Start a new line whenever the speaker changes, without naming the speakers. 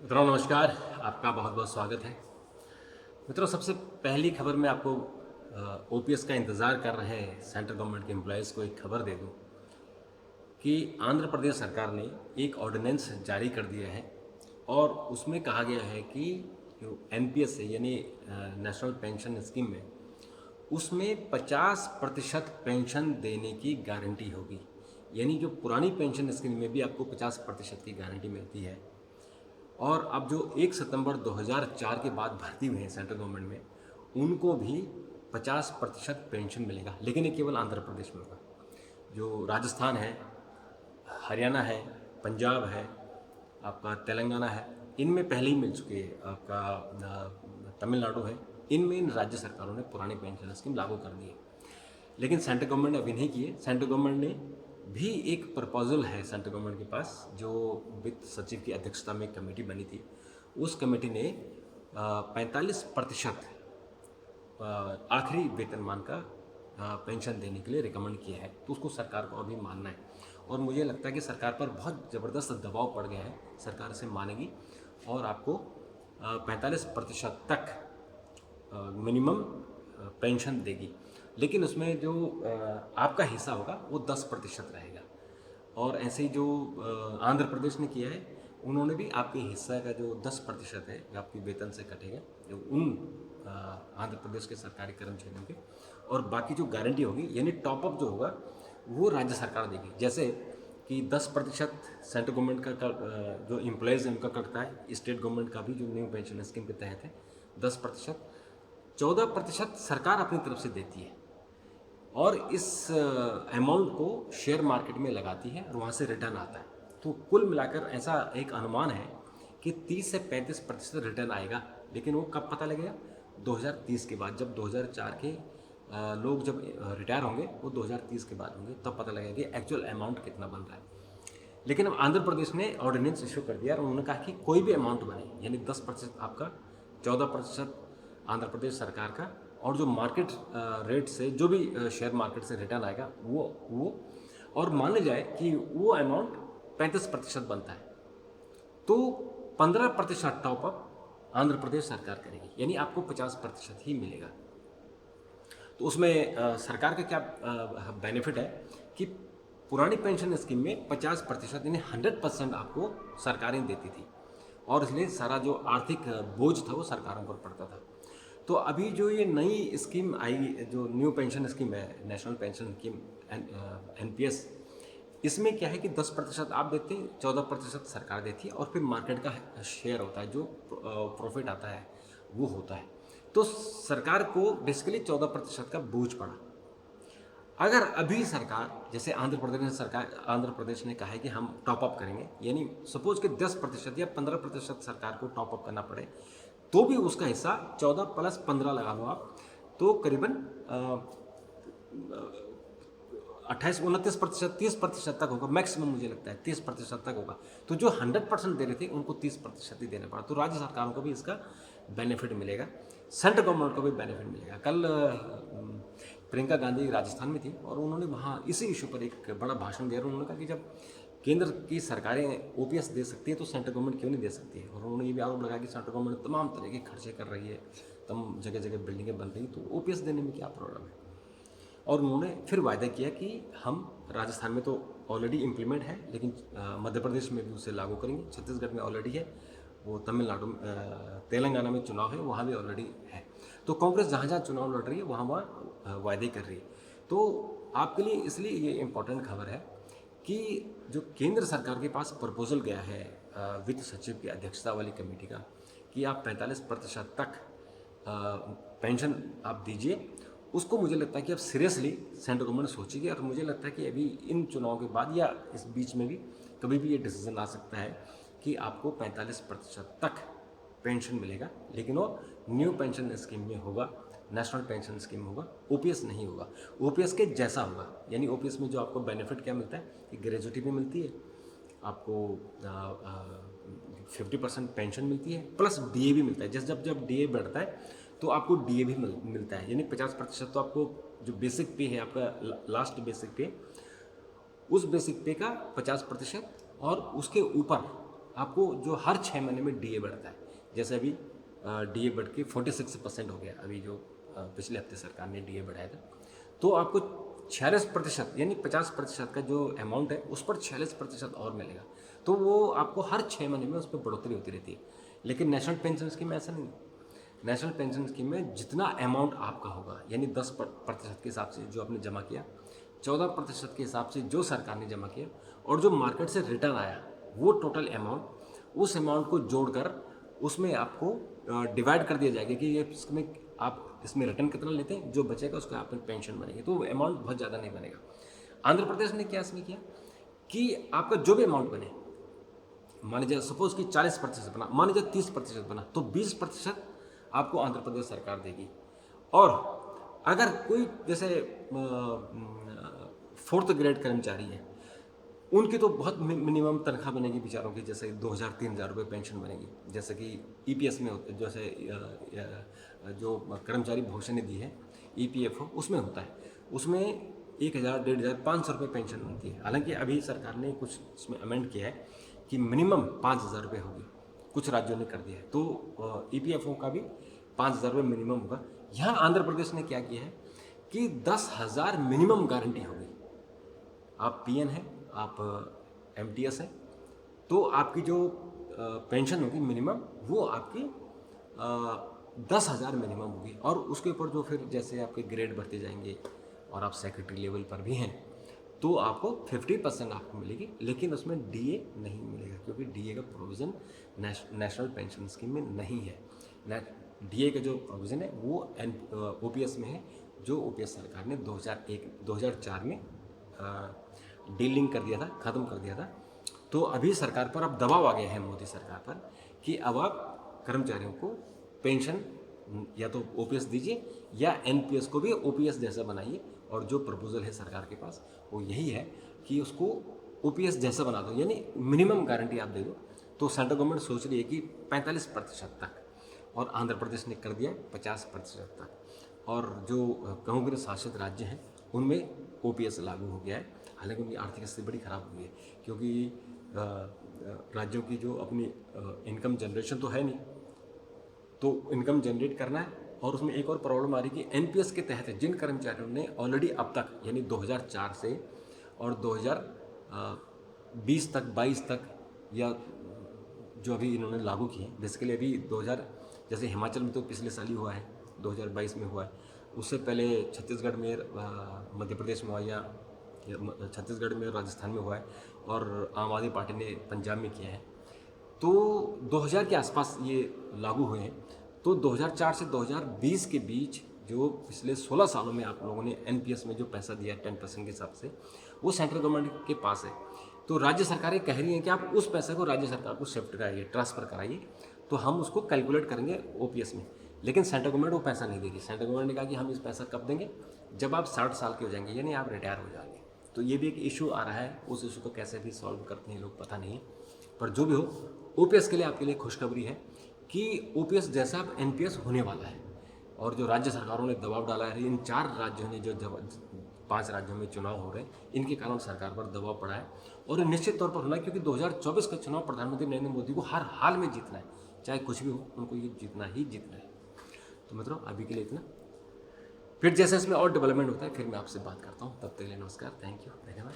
मित्रों नमस्कार। आपका बहुत बहुत स्वागत है। मित्रों, सबसे पहली खबर मैं आपको ओपीएस का इंतज़ार कर रहे सेंट्रल गवर्नमेंट के एम्प्लॉयज़ को एक खबर दे दूं कि आंध्र प्रदेश सरकार ने एक ऑर्डिनेंस जारी कर दिया है और उसमें कहा गया है कि जो एनपीएस है यानी नेशनल पेंशन स्कीम में उसमें 50% पेंशन देने की गारंटी होगी। यानी जो पुरानी पेंशन स्कीम में भी आपको 50% की गारंटी मिलती है और अब जो 1 सितंबर 2004 के बाद भर्ती हुए हैं सेंट्रल गवर्नमेंट में उनको भी 50% पेंशन मिलेगा, लेकिन ये केवल आंध्र प्रदेश में होगा। जो राजस्थान है, हरियाणा है, पंजाब है, आपका तेलंगाना है, इनमें पहले ही मिल चुकी है। आपका तमिलनाडु है, इनमें इन राज्य सरकारों ने पुरानी पेंशन स्कीम लागू कर दी है, लेकिन सेंट्रल गवर्नमेंट ने अभी नहीं की है। सेंट्रल गवर्नमेंट ने भी एक प्रपोजल है सेंट्रल गवर्नमेंट के पास, जो वित्त सचिव की अध्यक्षता में एक कमेटी बनी थी। उस कमेटी ने 45% आखिरी वेतनमान का पेंशन देने के लिए रिकमेंड किया है, तो उसको सरकार को अभी मानना है। और मुझे लगता है कि सरकार पर बहुत ज़बरदस्त दबाव पड़ गया है, सरकार से मानेगी और आपको 45% तक मिनिमम पेंशन देगी। लेकिन उसमें जो आपका हिस्सा होगा वो 10% रहेगा। और ऐसे ही जो आंध्र प्रदेश ने किया है, उन्होंने भी आपके हिस्सा का जो 10% है जो आपके वेतन से कटेगा, जो उन आंध्र प्रदेश के सरकारी कर्मचारियों के, और बाकी जो गारंटी होगी यानी टॉपअप जो होगा वो राज्य सरकार देगी। जैसे कि 10% सेंट्रल गवर्नमेंट का जो एम्प्लॉयज़ हैं उनका कटता है, स्टेट गवर्नमेंट का भी जो न्यू पेंशन स्कीम के तहत है 10%, 14% सरकार अपनी तरफ से देती है और इस अमाउंट को शेयर मार्केट में लगाती है और वहाँ से रिटर्न आता है। तो कुल मिलाकर ऐसा एक अनुमान है कि 30 से 35% रिटर्न आएगा। लेकिन वो कब पता लगेगा? 2030 के बाद, जब 2004 के लोग जब रिटायर होंगे वो 2030 के बाद होंगे, तब पता लगेगा कि एक्चुअल अमाउंट कितना बन रहा है। लेकिन अब आंध्र प्रदेश ने ऑर्डिनेंस इशू कर दिया और उन्होंने कहा कि कोई भी अमाउंट बने, यानी 10% आपका, 14% आंध्र प्रदेश सरकार का, और जो मार्केट रेट से जो भी शेयर मार्केट से रिटर्न आएगा वो और मान लिया जाए कि वो अमाउंट 35% बनता है, तो 15% टॉपअप आंध्र प्रदेश सरकार करेगी, यानी आपको 50% ही मिलेगा। तो उसमें सरकार का क्या बेनिफिट है कि पुरानी पेंशन स्कीम में 50% यानी 100% आपको सरकारें देती थी और इसलिए सारा जो आर्थिक बोझ था वो सरकारों पर पड़ता था। तो अभी जो ये नई स्कीम आई, जो न्यू पेंशन स्कीम है, नेशनल पेंशन स्कीम एनपीएस, इसमें क्या है कि 10% आप देते हैं, 14% सरकार देती है और फिर मार्केट का शेयर होता है, जो प्रॉफिट आता है वो होता है। तो सरकार को बेसिकली 14% का बोझ पड़ा। अगर अभी सरकार, जैसे आंध्र प्रदेश ने कहा है कि हम टॉपअप करेंगे, यानी सपोज कि 10% या 15% सरकार को टॉपअप करना पड़े, तो भी उसका हिस्सा 14 प्लस 15 लगा लो आप, तो करीबन 28-29%, 30% तक होगा मैक्सिमम। मुझे लगता है 30% तक होगा। तो जो 100% दे रहे थे उनको 30% ही देना पड़ा। तो राज्य सरकारों को भी इसका बेनिफिट मिलेगा, सेंट्रल गवर्नमेंट को भी बेनिफिट मिलेगा। कल प्रियंका गांधी राजस्थान में थी और उन्होंने वहाँ इसी इशू पर एक बड़ा भाषण दिया और उन्होंने कहा कि जब केंद्र की सरकारें ओपीएस दे सकती है तो सेंट्रल गवर्नमेंट क्यों नहीं दे सकती है। और उन्होंने ये भी आरोप लगाया कि सेंट्रल गवर्नमेंट तमाम तरह के खर्चे कर रही है, तमाम जगह जगह बिल्डिंगें बन रही, तो ओपीएस देने में क्या प्रॉब्लम है। और उन्होंने फिर वायदा किया कि हम राजस्थान में तो ऑलरेडी इम्प्लीमेंट है, लेकिन मध्य प्रदेश में भी उसे लागू करेंगे, छत्तीसगढ़ में ऑलरेडी है, वो तमिलनाडु तेलंगाना में चुनाव है वहाँ भी ऑलरेडी है। तो कांग्रेस जहाँ जहाँ चुनाव लड़ रही है वहाँ वहाँ वायदे कर रही है। तो आपके लिए इसलिए ये इम्पोर्टेंट खबर है कि जो केंद्र सरकार के पास प्रपोजल गया है वित्त सचिव की अध्यक्षता वाली कमेटी का, कि आप 45% तक पेंशन आप दीजिए, उसको मुझे लगता है कि अब सीरियसली सेंट्रल गवर्नमेंट सोचेगी। और मुझे लगता है कि अभी इन चुनाव के बाद या इस बीच में भी कभी भी ये डिसीजन आ सकता है कि आपको 45% तक पेंशन मिलेगा, लेकिन वो न्यू पेंशन स्कीम में होगा, नेशनल पेंशन स्कीम होगा, ओपीएस नहीं होगा। ओपीएस के जैसा होगा, यानी ओपीएस में जो आपको बेनिफिट क्या मिलता है कि ग्रेजुटी भी मिलती है, आपको 50% पेंशन मिलती है, प्लस डीए भी मिलता है। जैसे जब जब डीए बढ़ता है तो आपको डीए भी मिलता है, यानी 50% तो आपको जो बेसिक पे है, आपका लास्ट बेसिक पे, उस बेसिक पे का 50% और उसके ऊपर आपको जो हर 6 महीने में डीए बढ़ता है। जैसे अभी डीए बढ़ के 46% हो गया, अभी जो पिछले हफ्ते सरकार ने डीए बढ़ाया था। तो आपको 46% यानी 50% का जो अमाउंट है उस पर 46% और मिलेगा। तो वो आपको हर 6 महीने में उस पर बढ़ोतरी होती रहती है। लेकिन नेशनल पेंशन स्कीम में ऐसा नहीं है। नेशनल पेंशन स्कीम में जितना अमाउंट आपका होगा, यानी 10% के हिसाब से जो आपने जमा किया, 14% के हिसाब से जो सरकार ने जमा किया, और जो मार्केट से रिटर्न आया वो टोटल अमाउंट, उस अमाउंट को जोड़कर उसमें आपको डिवाइड कर दिया जाएगा कि ये इसमें आप इसमें रिटर्न कितना लेते हैं, जो बचेगा उसका आप पेंशन बनेगी। तो अमाउंट बहुत ज़्यादा नहीं बनेगा। आंध्र प्रदेश ने क्या इसमें किया कि आपका जो भी अमाउंट बने, मान लीजिए सपोज कि 40% बना, मान लीजिए 30% बना, तो 20% आपको आंध्र प्रदेश सरकार देगी। और अगर कोई जैसे 4th ग्रेड कर्मचारी है, उनकी तो बहुत मिनिमम तनख्वाह बनेगी बेचारों की, जैसे 2,000-3,000 रुपये पेंशन बनेगी। जैसे कि ईपीएस में होता है, जैसे जो कर्मचारी भविष्य निधि है ईपीएफओ, उसमें होता है, उसमें 1,000, 1,500, 500 रुपये पेंशन मिलती है। हालांकि अभी सरकार ने कुछ इसमें अमेंड किया है कि मिनिमम 5,000 रुपये होगी, कुछ राज्यों ने कर दिया है। तो ईपीएफओ का भी 5,000 रुपये मिनिमम होगा। यहाँ आंध्र प्रदेश ने क्या किया है कि 10,000 मिनिमम गारंटी होगी। आप पीएन हैं, आप एमटीएस हैं, तो आपकी जो पेंशन होगी मिनिमम, वो आपकी 10,000 मिनिमम होगी। और उसके ऊपर जो फिर जैसे आपके ग्रेड बढ़ते जाएंगे और आप सेक्रेटरी लेवल पर भी हैं, तो आपको 50% आपको मिलेगी। लेकिन उसमें डीए नहीं मिलेगा, क्योंकि डीए का प्रोविज़न नेशनल पेंशन स्कीम में नहीं है। डीए का जो प्रोविज़न है वो ओपीएस में है, जो ओपीएस सरकार ने 2004 में डीलिंक कर दिया था, ख़त्म कर दिया था। तो अभी सरकार पर अब दबाव आ गया है, मोदी सरकार पर, कि अब आप कर्मचारियों को पेंशन या तो ओपीएस दीजिए या एनपीएस को भी ओपीएस जैसा बनाइए। और जो प्रपोजल है सरकार के पास वो यही है कि उसको ओपीएस जैसा बना दो, यानी मिनिमम गारंटी आप दे दो। तो सेंट्रल गवर्नमेंट सोच रही है कि 45% तक, और आंध्र प्रदेश ने कर दिया 50% तक। और जो कांग्रेस शासित राज्य हैं उनमें ओपीएस लागू हो गया है। हालांकि उनकी आर्थिक स्थिति बड़ी खराब हुई है, क्योंकि राज्यों की जो अपनी इनकम जनरेशन तो है नहीं, तो इनकम जनरेट करना है। और उसमें एक और प्रॉब्लम आ रही है कि एनपीएस के तहत जिन कर्मचारियों ने ऑलरेडी अब तक, यानी 2004 से और 2020 तक, 22 तक, या जो अभी इन्होंने लागू किए हैं, बेसिकली अभी 2000, जैसे हिमाचल में तो पिछले साल ही हुआ है, 2022 में हुआ है, उससे पहले छत्तीसगढ़ में, मध्य प्रदेश में हुआ, या छत्तीसगढ़ में, राजस्थान में हुआ है, और आम आदमी पार्टी ने पंजाब में किया है। तो 2000 के आसपास ये लागू हुए हैं। तो 2004 से 2020 के बीच जो पिछले 16 सालों में आप लोगों ने एनपीएस में जो पैसा दिया 10% के हिसाब से, वो सेंट्रल गवर्नमेंट के पास है। तो राज्य सरकारें कह रही हैं कि आप उस पैसे को राज्य सरकार को शिफ्ट कराइए, ट्रांसफ़र कराइए, तो हम उसको कैलकुलेट करेंगे ओपीएस में। लेकिन सेंट्रल गवर्नमेंट वो पैसा नहीं देगी। सेंट्रल गवर्नमेंट ने कहा कि हम इस पैसा कब देंगे, जब आप 60 साल के हो जाएंगे, यानी आप रिटायर हो जाएंगे। तो ये भी एक इशू आ रहा है, उस इशू को कैसे भी सॉल्व करते हैं लोग पता नहीं है। पर जो भी हो, ओपीएस के लिए आपके लिए खुशखबरी है कि ओपीएस जैसा अब एनपीएस होने वाला है। और जो राज्य सरकारों ने दबाव डाला है, इन 4 राज्यों ने, जो 5 राज्यों में चुनाव हो रहे हैं, इनके कारण सरकार पर दबाव पड़ा है। और निश्चित तौर पर होना है, क्योंकि 2024 का चुनाव प्रधानमंत्री नरेंद्र मोदी को हर हाल में जीतना है, चाहे कुछ भी हो, उनको ये जीतना ही जीतना है। तो मित्रों, अभी के लिए इतना। फिर जैसे इसमें और डेवलपमेंट होता है फिर मैं आपसे बात करता हूँ। तब तक के लिए नमस्कार, थैंक यू, धन्यवाद।